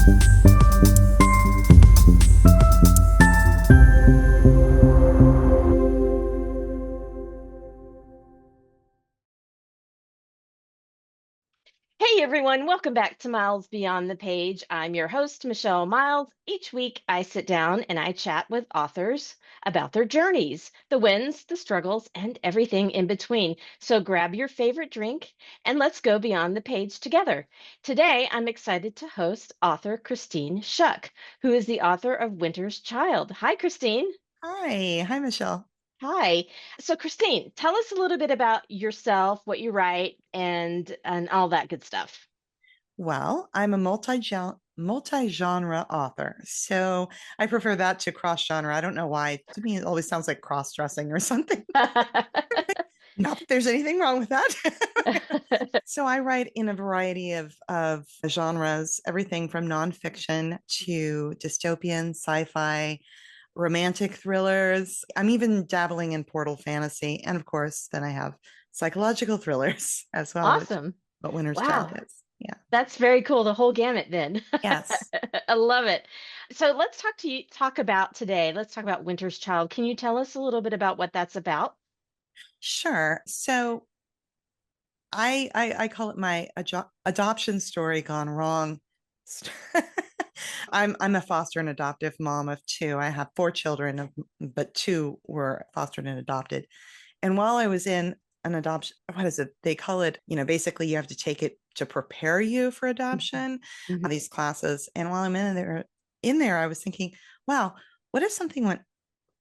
Hey everyone, welcome back to Miles Beyond the Page. I'm your host, Michelle Miles. Each week I sit down and I chat with authors about their journeys, the wins, the struggles, and everything in between. So grab your favorite drink and let's go beyond the page together. Today I'm excited to host author Christine Shuck, who is the author of Winter's Child. Hi, Christine. Hi, Michelle. Hi. So Christine, tell us a little bit about yourself, what you write, and all that good stuff. Well, I'm a multi-genre author, so I prefer that to cross-genre. I don't know why. To me, it always sounds like cross-dressing or something. Not that there's anything wrong with that. So I write in a variety of genres, everything from nonfiction to dystopian, sci-fi, romantic thrillers. I'm even dabbling in portal fantasy, and of course, then I have psychological thrillers as well, which Awesome. what Winter's Child Wow. is. Yeah. That's very cool. The whole gamut then. Yes. I love it. So let's talk about today. Let's talk about Winter's Child. Can you tell us a little bit about what that's about? Sure. So I call it my adoption story gone wrong. I'm a foster and adoptive mom of two. I have four children, but two were fostered and adopted. And while I was in an adoption, what is it? They call it, basically you have to take it to prepare you for Mhm. adoption, Mhm. these classes. And while I'm in there, I was thinking, wow, what if something went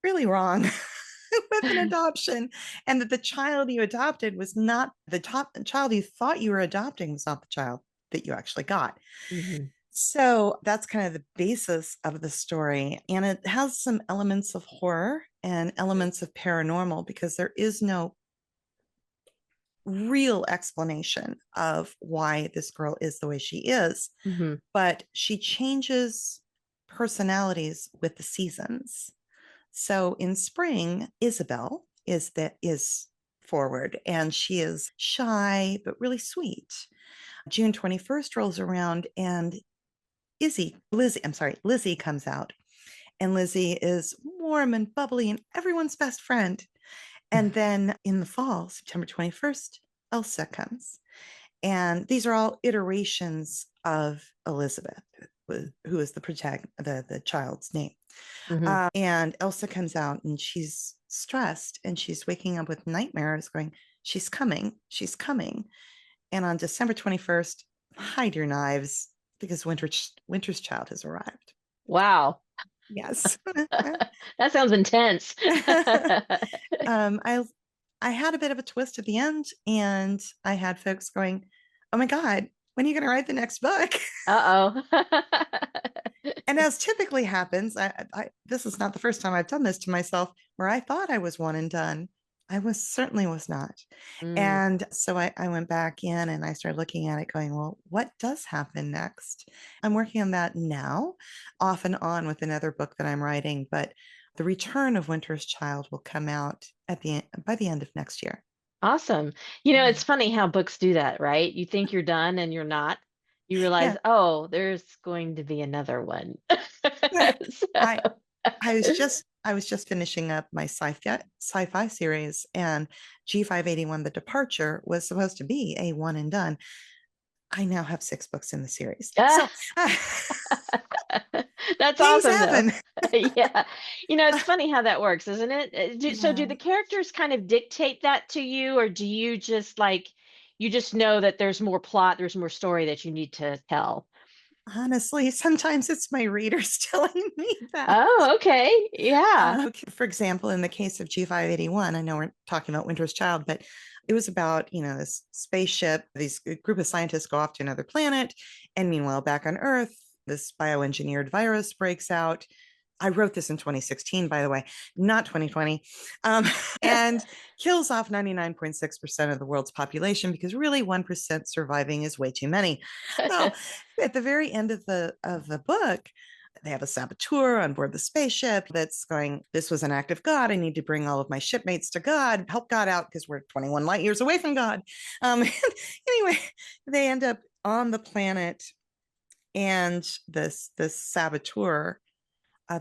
really wrong with an adoption and that the child you adopted was not the top child you thought you were adopting was not the child that you actually got. Mhm. So that's kind of the basis of the story. And it has some elements of horror and elements of paranormal because there is no real explanation of why this girl is the way she is, Mhm. but she changes personalities with the seasons. So in spring, Isabel is forward and she is shy but really sweet. June 21st rolls around and Lizzie comes out. And Lizzie is warm and bubbly and everyone's best friend. And then in the fall, September 21st, Elsa comes. And these are all iterations of Elizabeth, who is the child's name. Mhm. And Elsa comes out and she's stressed and she's waking up with nightmares going, she's coming, she's coming. And on December 21st, hide your knives because Winter's Child has arrived. Wow. Yes. That sounds intense. um, I I had a bit of a twist at the end, and I had folks going, "Oh my God, when are you going to write the next book?" Uh-oh. And as typically happens, this is not the first time I've done this to myself, where I thought I was one and done. I was not. Mm. And so I went back in and I started looking at it going, well, what does happen next? I'm working on that now, off and on with another book that I'm writing, but the return of Winter's Child will come out by the end of next year. Awesome. It's funny how books do that, right? You think you're done and you're not. You realize, Yeah. oh, there's going to be another one. I So, I was just finishing up my sci-fi series, and G581 The Departure was supposed to be a one and done. I now have six books in the series. So ah, that's things awesome, though. happen. Yeah. It's funny how that works, isn't it? So do Yeah. the characters kind of dictate that to you, or do you just you just know that there's more plot, there's more story that you need to tell? Honestly, sometimes it's my readers telling me that. Oh, okay. Yeah. For example, in the case of G581, I know we're talking about Winter's Child, but it was about, this spaceship, these group of scientists go off to another planet. And meanwhile, back on Earth, this bioengineered virus breaks out. I wrote this in 2016, by the way, not 2020, um, and kills off 99.6% of the world's population because really 1% surviving is way too many. Well, at the very end of the book, they have a saboteur on board the spaceship that's going, this was an act of God. I need to bring all of my shipmates to God, help God out because we're 21 light years away from God. Anyway, they end up on the planet And this saboteur,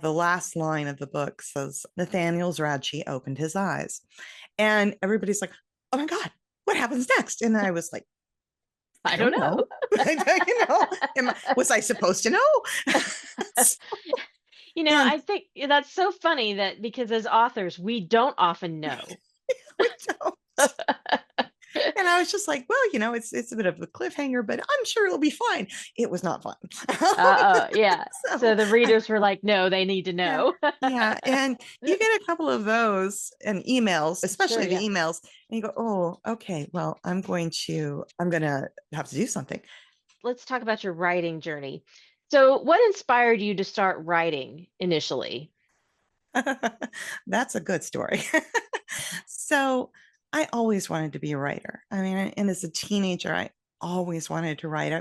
the last line of the book says, Nathaniel Zradchi opened his eyes. And everybody's like, oh my God, what happens next? And I was like, I I don't don't know. know. Was I supposed to know? And I think that's so funny that because as authors, we don't often know. we don't. And I was just like, well, it's a bit of a cliffhanger, but I'm sure it'll be fine. It was not fun. Yeah. So So the readers were like, no, they need to yeah, know. yeah. And you get a couple of those and emails, Sure, especially the yeah. emails, and you go, oh, okay, well, I'm gonna have to do something. Let's talk about your writing journey. So, what inspired you to start writing initially? That's a good story. So I always wanted to be a writer. I mean, and as a teenager, I always wanted to write.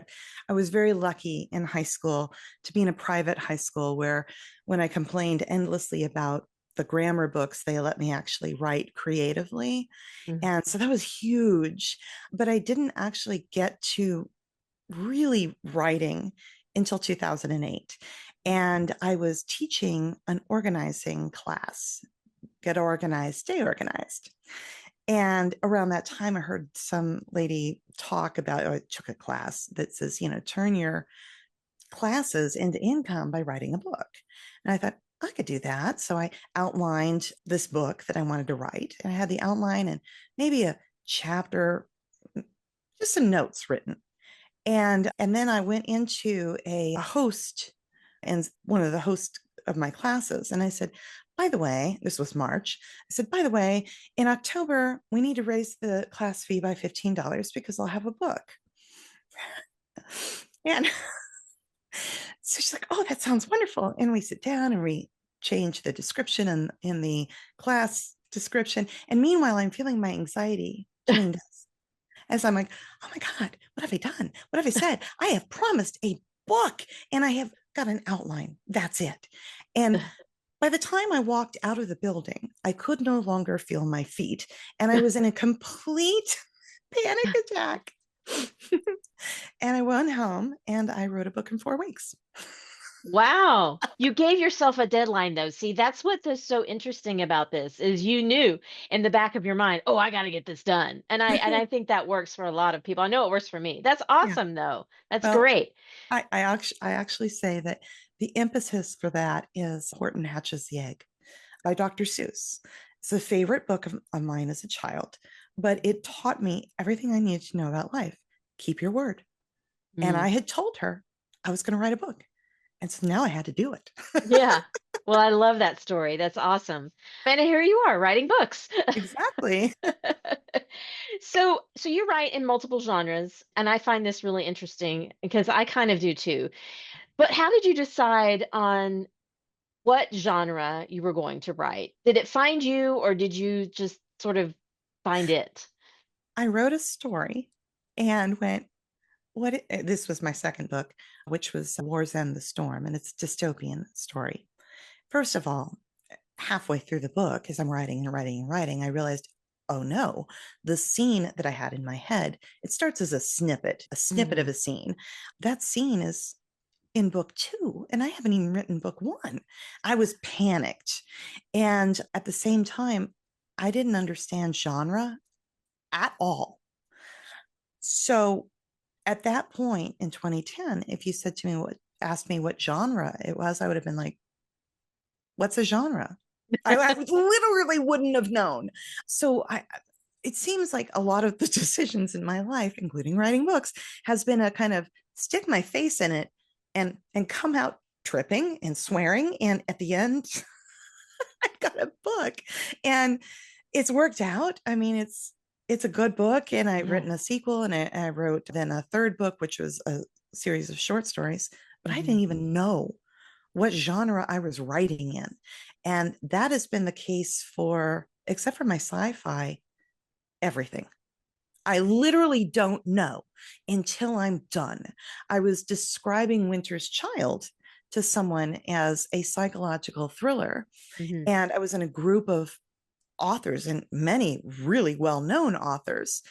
I was very lucky in high school to be in a private high school where when I complained endlessly about the grammar books, they let me actually write creatively. Mhm. And so that was huge. But I didn't actually get to really writing until 2008. And I was teaching an organizing class, get organized, stay organized. And around that time, I heard some lady talk about, or I took a class that says, turn your classes into income by writing a book. And I thought, I could do that. So I outlined this book that I wanted to write. And I had the outline and maybe a chapter, just some notes written. And then I went into a host and one of the hosts of my classes, and I said, by the way, this was March. I said, by the way, in October, we need to raise the class fee by $15 because I'll have a book. And so she's like, oh, that sounds wonderful. And we sit down and we change the description and in the class description. And meanwhile, I'm feeling my anxiety doing this as I'm like, oh my God, what have I done? What have I said? I have promised a book and I have got an outline. That's it. And by the time I walked out of the building, I could no longer feel my feet. And I was in a complete panic attack. And I went home and I wrote a book in 4 weeks. Wow. You gave yourself a deadline though. See, that's what is so interesting about this is you knew in the back of your mind, "Oh, I got to get this done." And I think that works for a lot of people. I know it works for me. That's Yeah. awesome though. That's Well, great. I actually say that the impetus for that is Horton Hatches the Egg by Dr. Seuss. It's a favorite book of mine as a child, but it taught me everything I needed to know about life. Keep your word. And I Mm. had told her I was going to write a book. And so now I had to do it. Yeah. Well, I love that story. That's awesome. And here you are writing books. Exactly. So you write in multiple genres, and I find this really interesting because I kind of do too. But how did you decide on what genre you were going to write? Did it find you, or did you just sort of find it? I wrote a story and went, this was my second book, which was War's End the Storm, and it's a dystopian story. First of all, halfway through the book, as I'm writing and writing and writing, I realized, oh no, the scene that I had in my head, it starts as a snippet of Mm, a scene. That scene is in book two, and I haven't even written book one. I was panicked. And at the same time, I didn't understand genre at all. So at that point in 2010, if you said to me, asked me what genre it was, I would have been like, what's a genre? I literally wouldn't have known. So it seems like a lot of the decisions in my life, including writing books, has been a kind of stick my face in it and come out tripping and swearing. And at the end, I've got a book. And it's worked out. I mean, it's a good book. And I've yeah. written a sequel and I wrote then a third book, which was a series of short stories, but I Mhm. didn't even know what genre I was writing in. And that has been the case for, except for my sci-fi, everything. I literally don't know until I'm done. I was describing Winter's Child to someone as a psychological thriller, Mhm. and I was in a group of authors and many really well-known authors.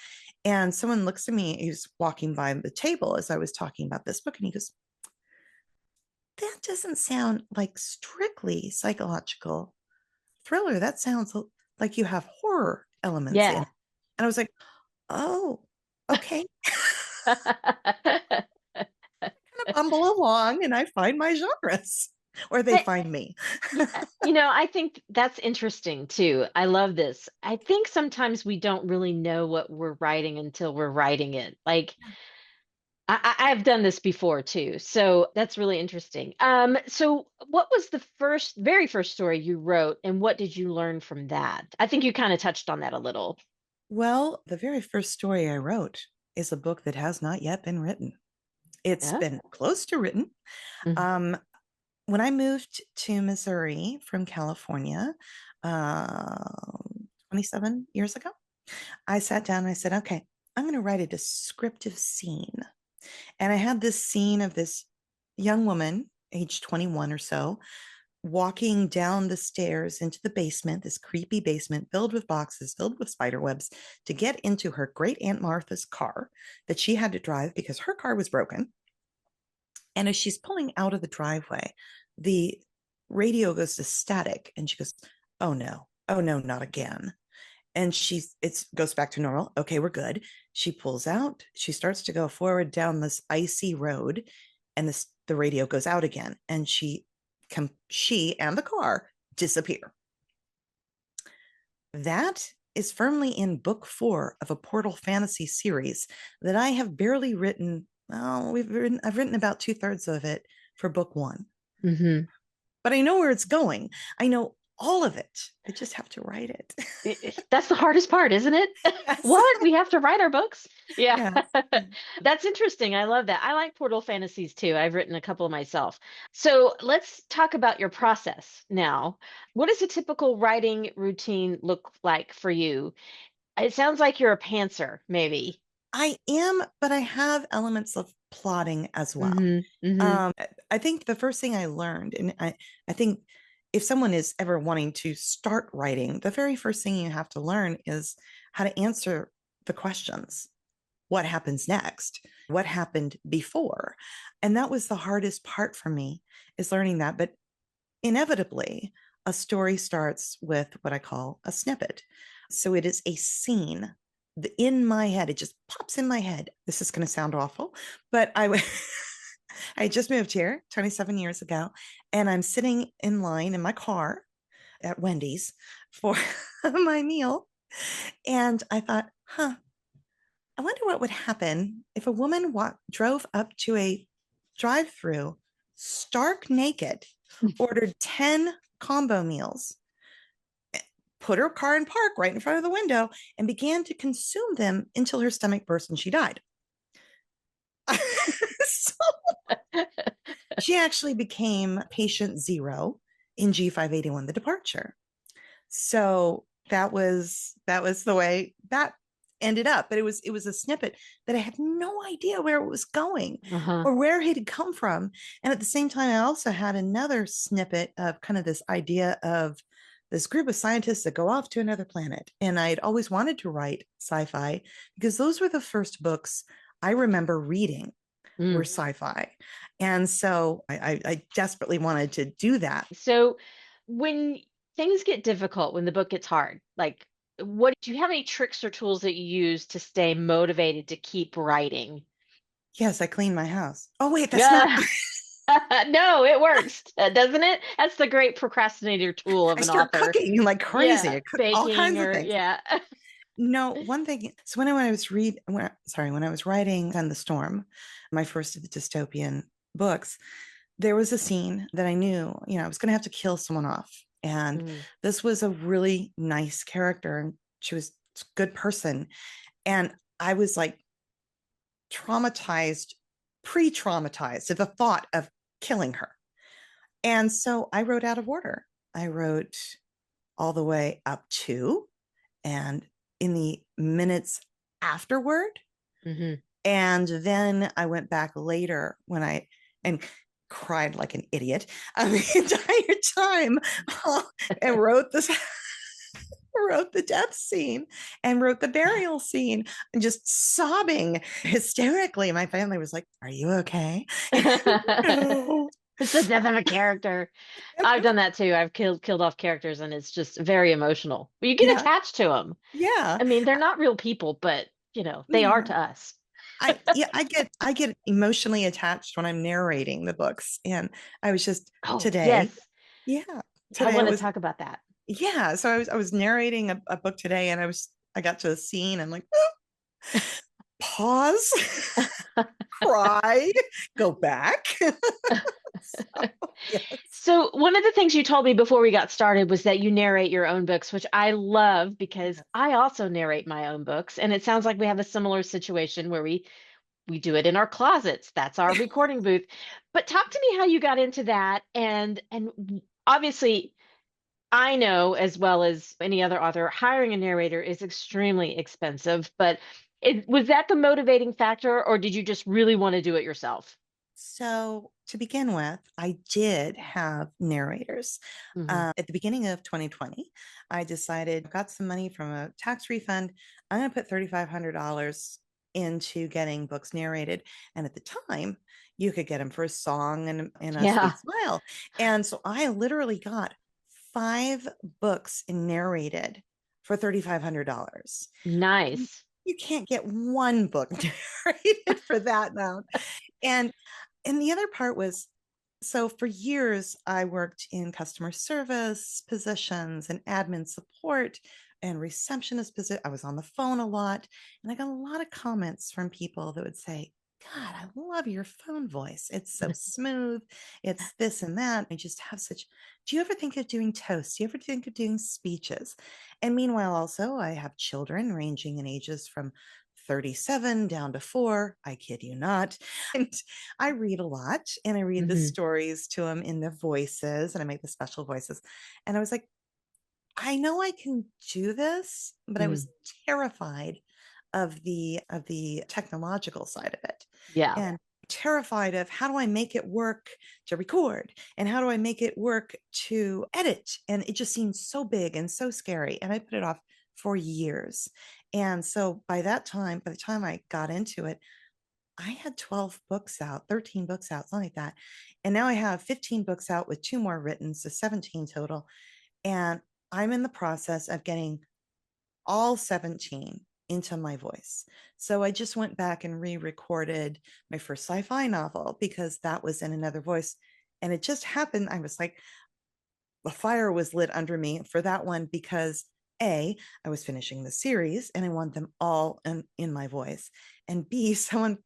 And someone looks at me, he's walking by the table as I was talking about this book, and he goes, that doesn't sound like strictly psychological thriller. That sounds like you have horror elements in Yeah. it. And I was like, oh, okay. Kind of bumble along and I find my genres or they I, find me. yeah, I think that's interesting too. I love this. I think sometimes we don't really know what we're writing until we're writing it. Like I've done this before too, so that's really interesting. So what was the very first story you wrote, and what did you learn from that? I think you kind of touched on that a little. Well, the very first story I wrote is a book that has not yet been written. It's Yeah. been close to written. Mhm. Um, when I moved to Missouri from California, 27 years ago, I sat down and I said, okay, I'm going to write a descriptive scene. And I had this scene of this young woman, age 21 or so, walking down the stairs into the basement, this creepy basement filled with boxes, filled with spider webs, to get into her great Aunt Martha's car that she had to drive because her car was broken. And as she's pulling out of the driveway, the radio goes to static and she goes, oh no, not again. And it goes back to normal. Okay, we're good. She pulls out, she starts to go forward down this icy road, and the radio goes out again, and she and the car disappear. That is firmly in book 4 of a Portal fantasy series that I have barely written. Well, I've written about 2/3 of it for book 1, Mhm. but I know where it's going. I know all of it. I just have to write it. That's the hardest part, isn't it? Yes. What? We have to write our books? Yeah. Yes. That's interesting. I love that. I like portal fantasies too. I've written a couple myself. So let's talk about your process now. What does a typical writing routine look like for you? It sounds like you're a pantser, maybe. I am, but I have elements of plotting as well. Mm-hmm. Mm-hmm. Um, I think the first thing I learned, and I think if someone is ever wanting to start writing, the very first thing you have to learn is how to answer the questions. What happens next? What happened before? And that was the hardest part for me, is learning that. But inevitably, a story starts with what I call a snippet. So it is a scene in my head. It just pops in my head. This is going to sound awful, but I just moved here 27 years ago, and I'm sitting in line in my car at Wendy's for my meal. And I thought, I wonder what would happen if a woman drove up to a drive through stark naked, ordered 10 combo meals, put her car in park right in front of the window, and began to consume them until her stomach burst and she died. So she actually became patient 0 in G581, the departure. So that was the way that ended up. But it was a snippet that I had no idea where it was going Uh-huh. or where it had come from. And at the same time, I also had another snippet of kind of this idea of this group of scientists that go off to another planet. And I'd always wanted to write sci-fi because those were the first books I remember reading were Mm. sci-fi. And so I desperately wanted to do that. So when things get difficult, when the book gets hard, like what do you have any tricks or tools that you use to stay motivated to keep writing? Yes, I cleaned my house. Oh, wait, that's not. Yeah. No, it works, doesn't it? That's the great procrastinator tool of I an start author. cooking like crazy. Yeah, I cook all baking kinds of or things. yeah. No, one thing. So when I was writing "Send the Storm," my first of the dystopian books, there was a scene that I knew, I was going to have to kill someone off, and Mm, this was a really nice character, and she was a good person, and I was like traumatized, pre-traumatized at the thought of killing her, and so I wrote out of order. I wrote all the way up to and in the minutes afterward. hmm And then I went back later and cried like an idiot the entire time and wrote the death scene and wrote the burial scene and just sobbing hysterically. My family was like, "Are you okay?" No. It's the death of a character. I've done that too. I've killed off characters, and it's just very emotional. But you get Yeah, attached to them. yeah, I mean, they're not real people, but they are yeah. to us. I get emotionally attached when I'm narrating the books. And I was just Oh, today, yes. yeah, I today I want to was, talk about that. yeah. So I was narrating a book today, and I got to a scene. I'm like, pause, cry, go back. So, yes. So, one of the things you told me before we got started was that you narrate your own books, which I love because Yes. I also narrate my own books. And it sounds like we have a similar situation where we do it in our closets. That's our recording booth. But talk to me how you got into that. And obviously, I know as well as any other author, hiring a narrator is extremely expensive. But was that the motivating factor, or did you just really want to do it yourself? So, to begin with, I did have narrators. Hmm. At the beginning of 2020, I decided I got some money from a tax refund. I'm going to put $3,500 into getting books narrated. And at the time, you could get them for a song and a Yeah, sweet smile. And so I literally got 5 books narrated for $3,500. nice. You can't get one book narrated for that amount. And the other part was, so for years I worked in customer service positions and admin support and receptionist position. I was on the phone a lot, and I got a lot of comments from people that would say, God, I love your phone voice. It's so smooth. It's this and that. I just have such. Do you ever think of doing toasts? Do you ever think of doing speeches? And meanwhile, also, I have children ranging in ages from 37 down to 4. I kid you not. And I read a lot, and I read the Hmm. stories to them in the voices, and I make the special voices. And I was like, I know I can do this, but I was terrified of the technological side of it. Yeah. And terrified of, how do I make it work to record, and how do I make it work to edit? And it just seemed so big and so scary. And I put it off for years. And so by the time I got into it, I had 12 books out, 13 books out, something like that. And now I have 15 books out with 2 more written, so 17 total. And I'm in the process of getting all 17 into my voice. So I just went back and re-recorded my first sci-fi novel because that was in another voice. And it just happened. I was like, a fire was lit under me for that one because I was finishing the series and I want them all in my voice. And B, somebody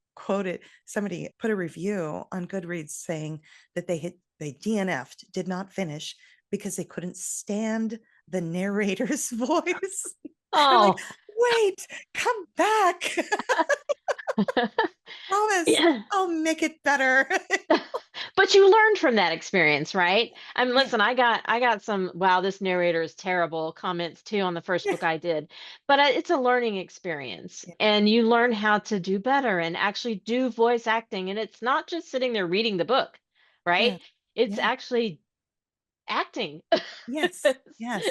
put a review on Goodreads saying that they DNF'd, did not finish because they couldn't stand the narrator's voice. I'm like, Oh, wait, come back. Promise, yeah. I'll make it better. But you learned from that experience, right? I mean, Yeah. listen, I got some wow, this narrator is terrible comments too on the first book I did. But it's a learning experience, Yeah. and you learn how to do better and actually do voice acting, and it's not just sitting there reading the book, right? Yeah. It's Yeah. actually acting. Yes, yes.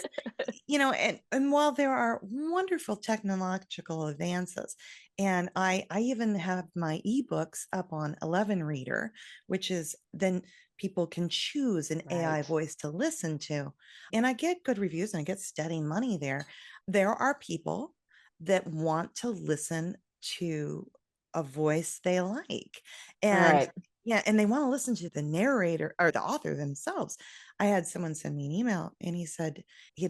And while there are wonderful technological advances, and I even have my ebooks up on 11 Reader, which is then people can choose an AI Right. voice to listen to. And I get good reviews and I get steady money there. There are people that want to listen to a voice they like. And Right. yeah, and they want to listen to the narrator or the author themselves. I had someone send me an email, and he said he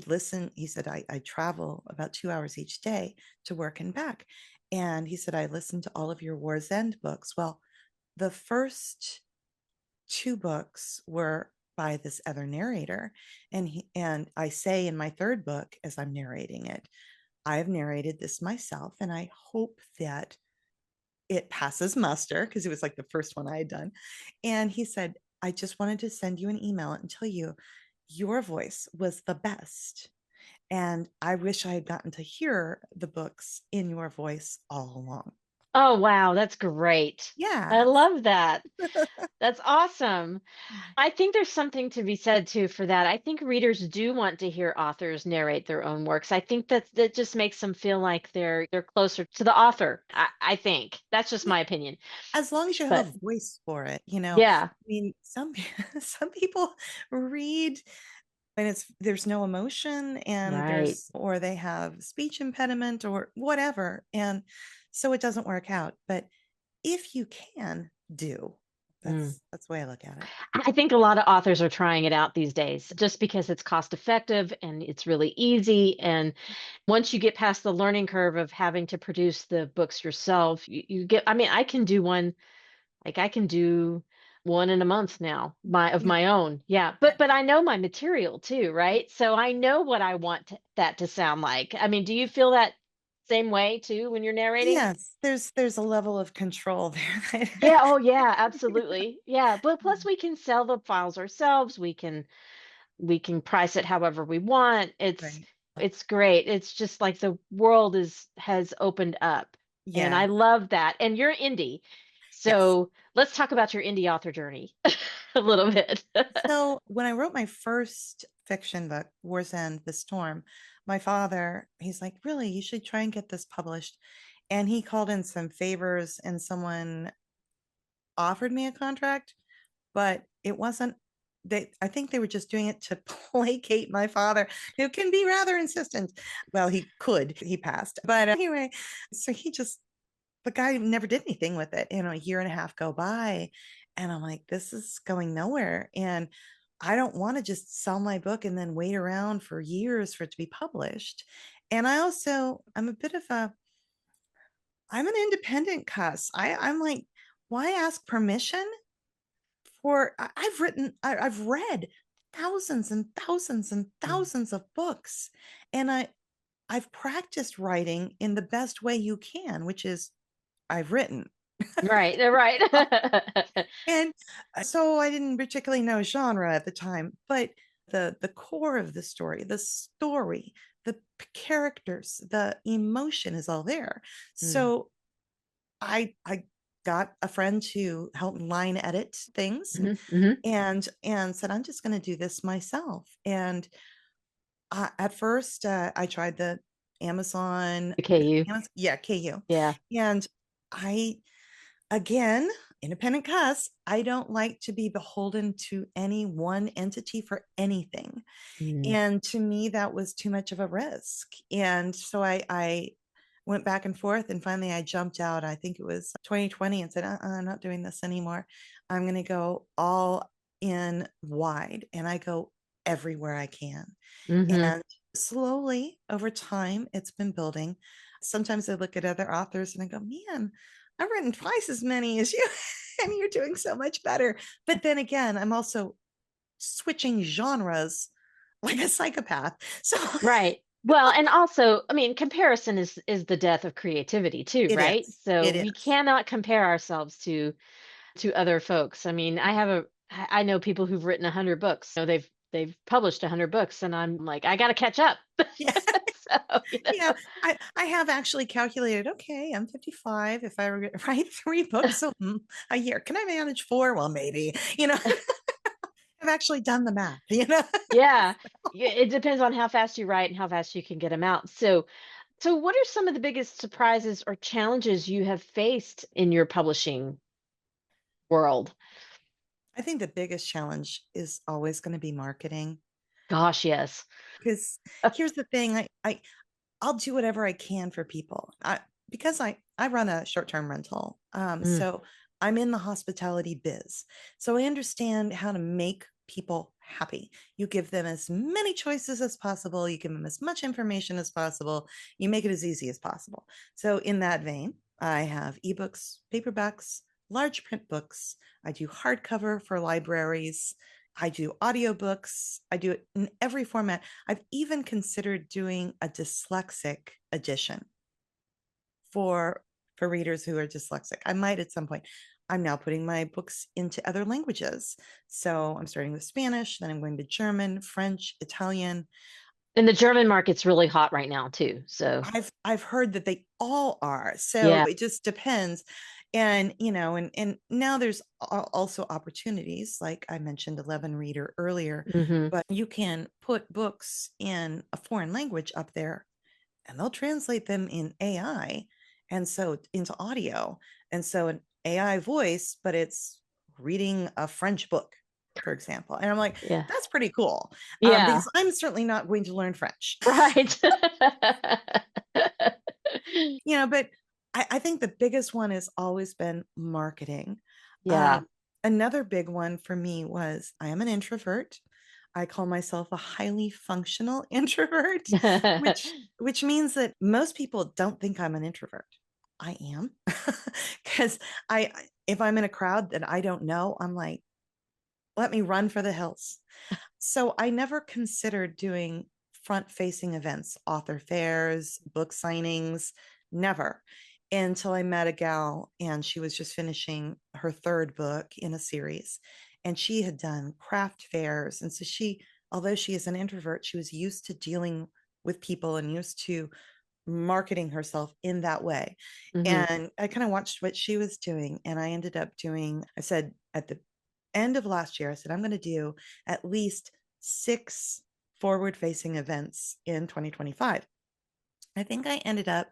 said, I travel about 2 hours each day to work and back. And he said, I listened to all of your War's End books. Well, the first 2 books were by this other narrator. And I say in my third book, as I'm narrating it, I have narrated this myself, and I hope that it passes muster because it was like the first one I had done. And he said, I just wanted to send you an email and tell you your voice was the best. And I wish I had gotten to hear the books in your voice all along. Oh, wow, that's great. I Yes. love that. That's awesome. I think there's something to be said too for that. I think readers do want to hear authors narrate their own works. I think that just makes them feel like they're closer to the author. I think that's just Yeah. my opinion. As long as you have But a voice for it, you know. yeah, I mean, some people read and there's no emotion and right. they have speech impediment or whatever. And so it doesn't work out. But if you can do, Mm. that's the way I look at it. I think a lot of authors are trying it out these days just because it's cost effective and it's really easy. And once you get past the learning curve of having to produce the books yourself, you get, I mean, I can do one, like I can do one in a month now, Yeah. my own. Yeah. But I know my material too, right? So I know what I want that to sound like. I mean, do you feel that same way too when you're narrating? Yes, there's a level of control there. Yeah, oh yeah, absolutely. Yeah, but plus we can sell the files ourselves. We can price it however we want. Right. It's great. It's just like the world is has opened up. And I Yeah. love that. And you're indie. Yes. So let's talk about your indie author journey a little bit. So when I wrote my first fiction book, War's End, The Storm, my father, he's like, really, you should try and get this published. And he called in some favors and someone offered me a contract, but it wasn't I think they were just doing it to placate my father, who can be rather insistent. Well, he passed. But anyway, so the guy never did anything with it. A year and a half go by, and I'm like, this is going nowhere. And I don't want to just sell my book and then wait around for years for it to be published. And I'm a bit of I'm an independent cuss. I'm like, why ask permission I've read thousands and thousands and Mm. thousands of books. And I've practiced writing in the best way you can, which is I've written. Right, right. And so I didn't particularly know genre at the time, but the core of the characters, the emotion is all there. Mm, So I got a friend to help line edit things mhm, mhm. and said, I'm just going to do this myself. And at first, I tried the Amazon, Okay, you. Yeah, KU. Yeah. And I, again, independent cuss, I don't like to be beholden to any one entity for anything. Mm, And to me, that was too much of a risk. And so I went back and forth. And finally, I jumped out. I think it was 2020 and said, I'm not doing this anymore. I'm going to go all in wide and I go everywhere I can. mhm. And slowly over time, it's been building. Sometimes I look at other authors and I go, man, I've written twice as many as you, and you're doing so much better. But then again, I'm also switching genres like a psychopath. So Right. Well, and also, I mean, comparison is the death of creativity too, it right? is. So It we is. cannot compare ourselves to other folks. I mean, I know people who've written 100 books. So they've published 100 books and I'm like, I got to catch up. Yeah. So, Yeah. I have actually calculated, okay, I'm 55. If I write 3 books a year, can I manage 4? Well, maybe, I've actually done the math. yeah. Yeah, it depends on how fast you write and how fast you can get them out. So what are some of the biggest surprises or challenges you have faced in your publishing world? I think the biggest challenge is always going to be marketing Gosh, yes. because here's the thing. I'll do whatever I can for people. Because I run a short-term rental. Mm, So I'm in the hospitality biz. So I understand how to make people happy. You give them as many choices as possible, you give them as much information as possible, you make it as easy as possible. So in that vein, I have ebooks, paperbacks, large print books. I do hardcover for libraries. I do audiobooks. I do it in every format. I've even considered doing a dyslexic edition for readers who are dyslexic. I might at some point. I'm now putting my books into other languages. So I'm starting with Spanish, then I'm going to German, French, Italian. And the German market's really hot right now too. So I've heard that they all are. So yeah. it just depends. And and now there's also opportunities, like I mentioned 11 reader earlier, Hmm. but you can put books in a foreign language up there and they'll translate them in AI and so into audio. And so an AI voice, but it's reading a French book, for example. And I'm like, Yeah. that's pretty cool. Yeah. Because I'm certainly not going to learn French. Right. But I think the biggest one has always been marketing. Yeah. Um, Another big one for me was I am an introvert. I call myself a highly functional introvert, which means that most people don't think I'm an introvert. I am because I if I'm in a crowd that I don't know, I'm like, let me run for the hills. So I never considered doing front facing events, author fairs, book signings, never until I met a gal and she was just finishing her third book in a series. And she had done craft fairs. And so although she is an introvert, she was used to dealing with people and used to marketing herself in that way. Hmm. And I kind of watched what she was doing. And I ended up I said at the end of last year, I said, I'm going to do at least 6 forward facing events in 2025. I think I ended up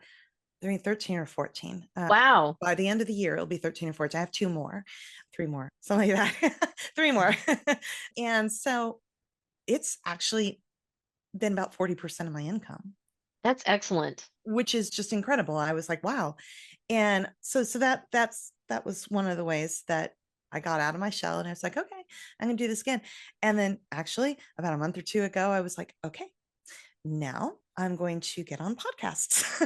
doing 13 or 14. Wow. By the end of the year, it'll be 13 or 14. I have 2 more, 3 more, something like that. 3 more. And so it's actually been about 40% of my income, That's excellent. which is just incredible. I was like, wow. And so that was one of the ways that I got out of my shell and I was like, okay, I'm gonna do this again. And then actually about a month or two ago, I was like, okay, now I'm going to get on podcasts.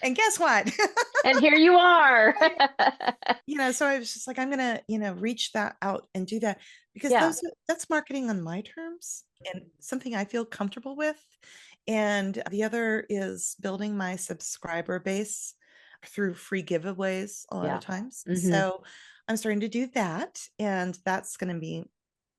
And guess what? And here you are. So I was just like, I'm gonna, reach that out and do that because Yeah. that's marketing on my terms and something I feel comfortable with. And the other is building my subscriber base through free giveaways a lot of Yeah. times. Hmm. So I'm starting to do that, and that's going to be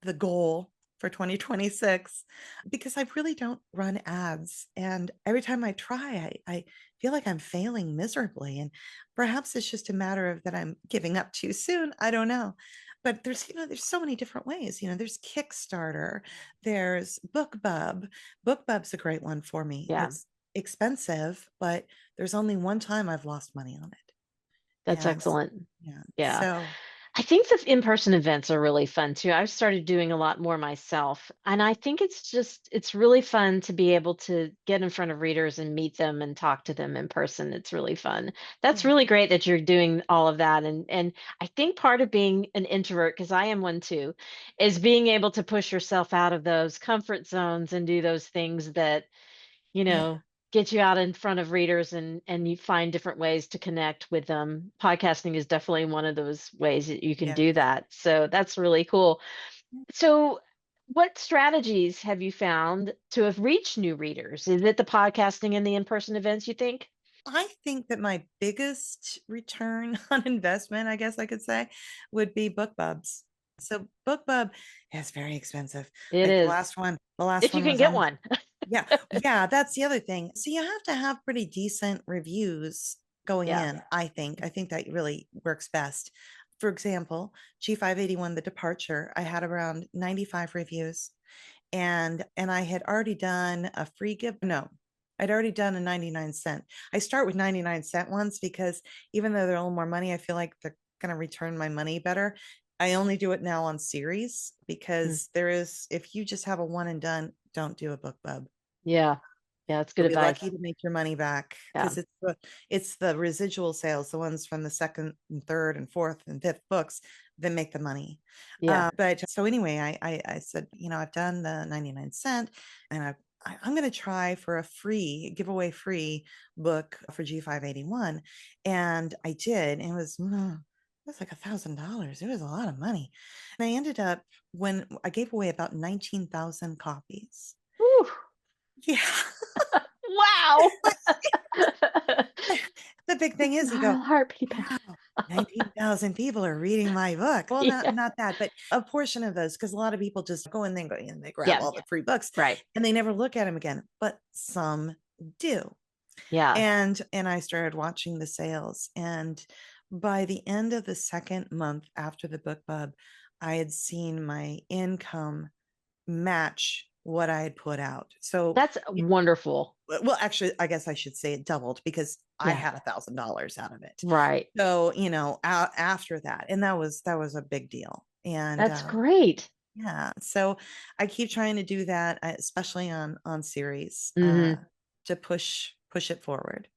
the goal for 2026 because I really don't run ads. And every time I try, I feel like I'm failing miserably. And perhaps it's just a matter of that I'm giving up too soon. I don't know. But there's so many different ways. There's Kickstarter, there's BookBub. BookBub's a great one for me. Yeah. It's expensive, but there's only one time I've lost money on it. That's And excellent. yeah, Yeah. so I think the in-person events are really fun too. I've started doing a lot more myself, and I think it's really fun to be able to get in front of readers and meet them and talk to them in person. It's really fun. That's yeah, really great that you're doing all of that. And I think part of being an introvert, because I am one too, is being able to push yourself out of those comfort zones and do those things that you yeah, know, get you out in front of readers and you find different ways to connect with them. Podcasting is definitely one of those ways that you can yeah. do that. So that's really cool. So what strategies have you found to have reached new readers? Is it the podcasting and the in-person events, you think? I think that my biggest return on investment, I guess I could say, would be BookBubs. So BookBub is very expensive. It Like is. the last If you one can was get almost, one. yeah, yeah, that's the other thing. So you have to have pretty decent reviews going Yeah. in, I think. I think that really works best. For example, G581 The Departure, I had around 95 reviews and I had already done a free give. No, I'd already done a 99¢. I start with 99¢ ones because even though they're a little more money, I feel like they're going to return my money better. I only do it now on series Mm. because if you just have a one and done, don't do a book bub. Yeah. Yeah, that's good You'll be advice. lucky to make your money back Yeah. because it's the residual sales, the ones from the second and third and fourth and fifth books that make the money. Yeah. But so anyway, I said, I've done the 99¢, and I'm going to try for a free giveaway free book for G581. And I did. And it was like $1,000. It was a lot of money. And I ended up when I gave away about 19,000 copies. Whew. Yeah. Wow. the big thing is you go, Heartbeat better. wow, 19,000 people are reading my book. Well, not Yeah. not that, but a portion of those, because a lot of people just go in there and go, and they grab Yeah. all the free books Right. and they never look at them again. But some do. Yeah. And I started watching the sales. And by the end of the second month after the book bub, I had seen my income match what I had put out. So, That's wonderful. well, actually, I guess I should say it doubled because I Yeah. had $1,000 out of it. Right. So, after that, and that was a big deal. And That's great. yeah, so I keep trying to do that, especially on series, Hmm. to push it forward.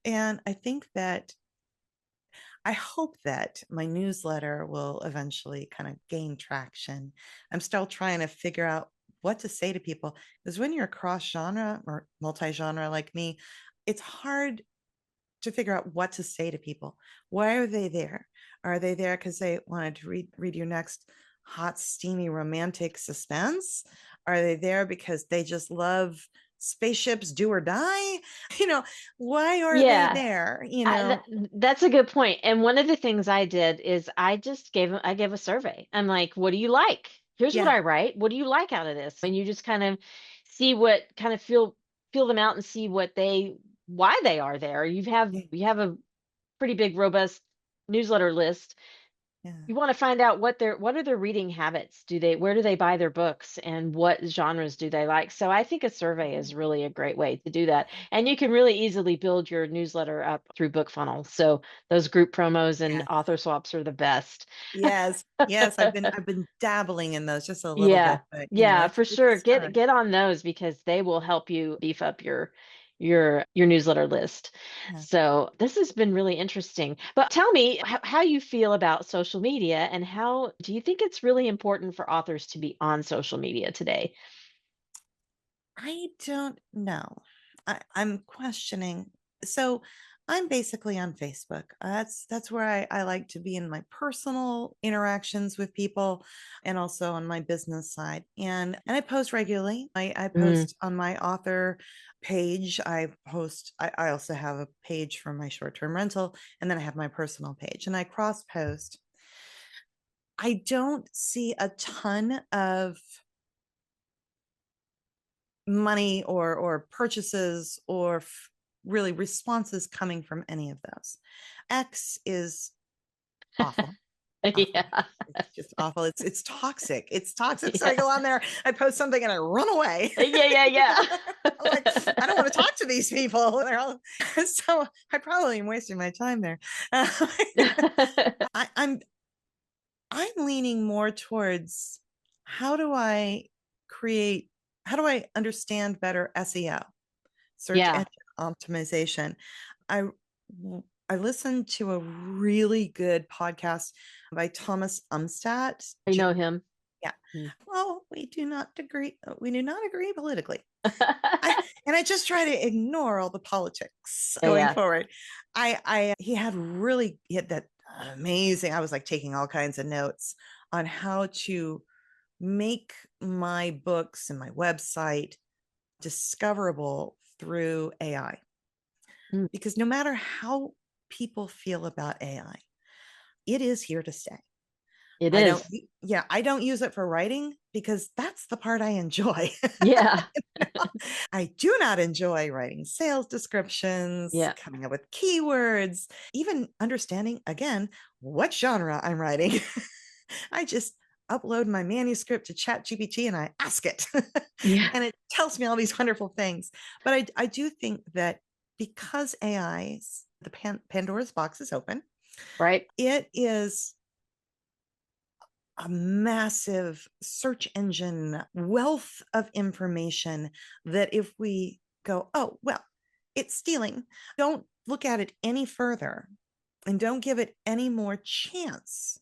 And I hope that my newsletter will eventually kind of gain traction. I'm still trying to figure out what to say to people, because when you're cross genre or multi genre like me, it's hard to figure out what to say to people. Why are they there? Are they there because they wanted to read your next hot, steamy, romantic suspense? Are they there because they just love spaceships, do or die? You know, why are they Yeah. there? That's a good point. And one of the things I did is I gave a survey. I'm like, what do you like? Here's what Yeah. I write. What do you like out of this? And you just kind of see what kind of feel them out and see why they are there. You have a pretty big, robust newsletter list. Yeah. You want to find out what are their reading habits? Where do they buy their books and what genres do they like? So I think a survey is really a great way to do that. And you can really easily build your newsletter up through BookFunnel. So those group promos and Yeah. author swaps are the best. Yes. Yes. I've been dabbling in those just a little Yeah. bit, but Yeah, it's for it's a sure. start. Get on those because they will help you beef up your newsletter list. Yeah. So this has been really interesting. But tell me how you feel about social media and how do you think it's really important for authors to be on social media today? I don't know. I'm questioning. So I'm basically on Facebook. That's where I like to be in my personal interactions with people and also on my business side. And I post regularly. I Mm, post on my author page. I also have a page for my short-term rental, and then I have my personal page and I cross post. I don't see a ton of money or purchases or really responses coming from any of those. X is awful. Awful. yeah. It's just awful. It's toxic. It's toxic. So I go on there, I post something and I run away. Yeah, yeah, I'm like, I don't want to talk to these people. So I probably am wasting my time there. yeah. I, I'm I'm leaning more towards how do I create, how do I understand better SEO, search Yeah, engine optimization. I I listened to a really good podcast by Thomas Umstattd. I know him. Yeah. Mm. Well, we do not agree. We do not agree politically. I, and I just try to ignore all the politics Yeah, going yeah. forward. He had that amazing. I was like taking all kinds of notes on how to make my books and my website discoverable through AI. Mm, Because no matter how people feel about AI, it is here to stay. it I don't, is. yeah, I don't use it for writing because that's the part I enjoy. Yeah. I do not enjoy writing sales descriptions, Yeah. coming up with keywords, even understanding again what genre I'm writing. I just upload my manuscript to ChatGPT and I ask it, Yeah. and it tells me all these wonderful things. But I do think that because AI's the Pandora's box is open, Right. it is a massive search engine wealth of information that if we go, oh, well, it's stealing, don't look at it any further and don't give it any more chance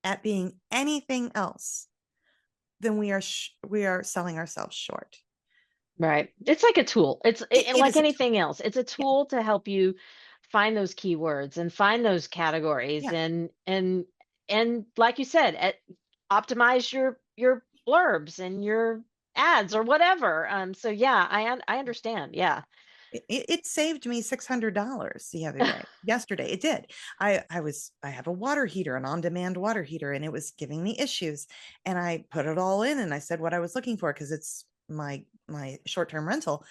at being anything else, then we are selling ourselves short. Right. It's like a tool. It Like is a tool. anything else. It's a Yeah. tool to help you find those keywords and find those categories Yeah. and like you said, optimize your blurbs and your ads or whatever. So yeah, I understand. Yeah. It saved me $600 the other day. Yesterday, it did. I have a water heater, an on-demand water heater, and it was giving me issues. And I put it all in, and I said what I was looking for because it's my short-term rental,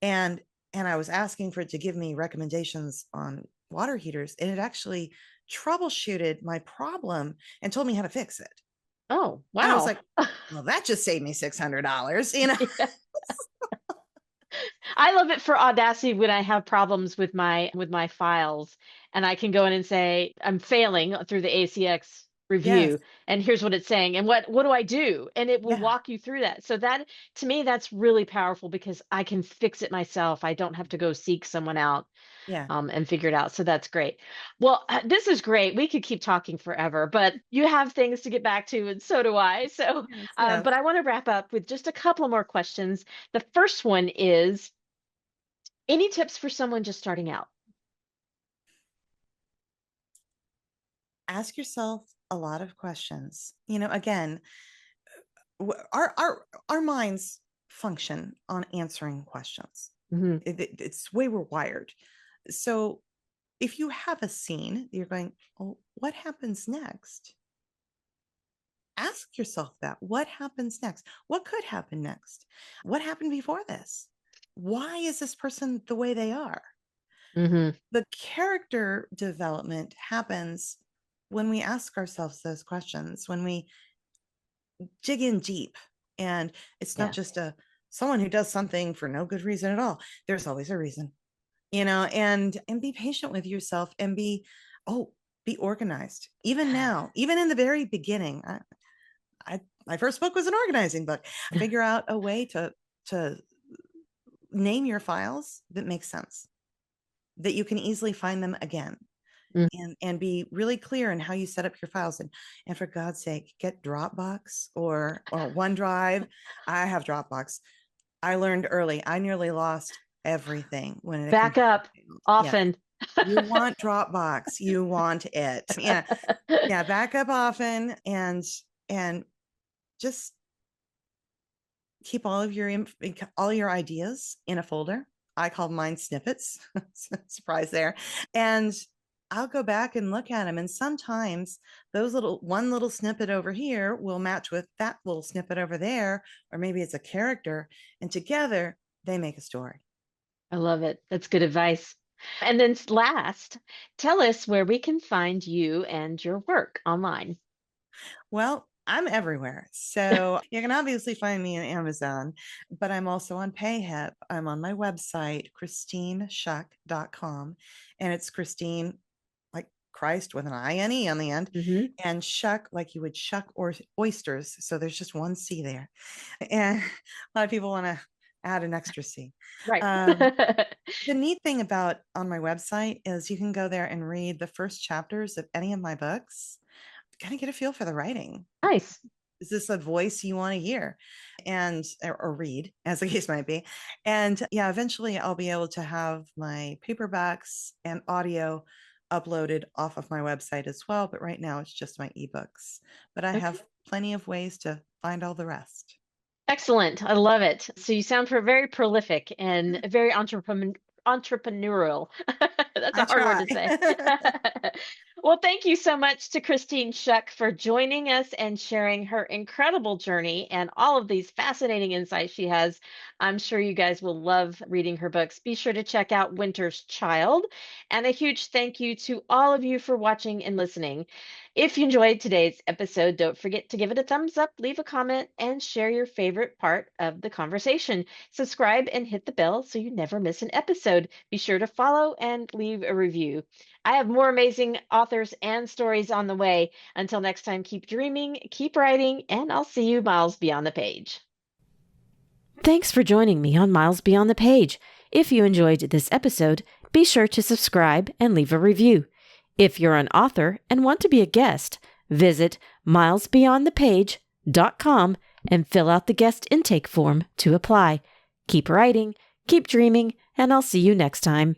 and I was asking for it to give me recommendations on water heaters, and it actually troubleshooted my problem and told me how to fix it. Oh, And I was wow. like, well, that just saved me $600, you know. Yeah. I love it for Audacity when I have problems with my files and I can go in and say I'm failing through the ACX Yes. review and here's what it's saying and what do I do? And it will Yeah. walk you through that. So that to me that's really powerful because I can fix it myself. I don't have to go seek someone out Yeah. and figure it out. So that's great. Well, this is great. We could keep talking forever, but you have things to get back to, and so do I. So, Yes. Yes. but I want to wrap up with just a couple more questions. The first one is any tips for someone just starting out? Ask yourself a lot of questions. You know, again, our minds function on answering questions. Hmm. It's the way we're wired. So if you have a scene, you're going, oh, what happens next? Ask yourself that. What happens next? What could happen next? What happened before this? Why is this person the way they are? Hmm. The character development happens when we ask ourselves those questions, when we dig in deep. And it's not Yeah. just a someone who does something for no good reason at all. There's always a reason, you know, and be patient with yourself and oh, be organized. Even now, even in the very beginning, I my first book was an organizing book. Figure out a way to name your files that makes sense, that you can easily find them again, Mm. and be really clear in how you set up your files, and for God's sake, get Dropbox or OneDrive. I have Dropbox. I learned early. I nearly lost everything when a Back computer up failed. Yeah. often. You want Dropbox. You want it. Yeah. Yeah. Back up often, and just keep all your ideas in a folder. I call mine snippets. Surprise there. And I'll go back and look at them. And sometimes those one little snippet over here will match with that little snippet over there, or maybe it's a character, and together they make a story. I love it. That's good advice. And then last, tell us where we can find you and your work online. Well, I'm everywhere. So you can obviously find me on Amazon, but I'm also on PayHip. I'm on my website, christineshuck.com. And it's Christine, like Christ with an INE on the end, Hmm. and Shuck, like you would shuck or oysters. So there's just one C there. And a lot of people want to add an extra C. Right. Um, the neat thing about on my website is you can go there and read the first chapters of any of my books, kind of get a feel for the writing. Nice. Is this a voice you want to hear and or read, as the case might be? And yeah, eventually I'll be able to have my paperbacks and audio uploaded off of my website as well, but right now it's just my ebooks, but I Okay. have plenty of ways to find all the rest. Excellent. I love it. So you sound very prolific and very entrepreneurial. That's I a hard word try. to say. Well, thank you so much to Christine Shuck for joining us and sharing her incredible journey and all of these fascinating insights she has. I'm sure you guys will love reading her books. Be sure to check out Winter's Child. And a huge thank you to all of you for watching and listening. If you enjoyed today's episode, don't forget to give it a thumbs up, leave a comment, and share your favorite part of the conversation. Subscribe and hit the bell so you never miss an episode. Be sure to follow and leave a review. I have more amazing authors and stories on the way. Until next time, keep dreaming, keep writing, and I'll see you miles beyond the page. Thanks for joining me on Miles Beyond the Page. If you enjoyed this episode, be sure to subscribe and leave a review. If you're an author and want to be a guest, visit milesbeyondthepage.com and fill out the guest intake form to apply. Keep writing, keep dreaming, and I'll see you next time.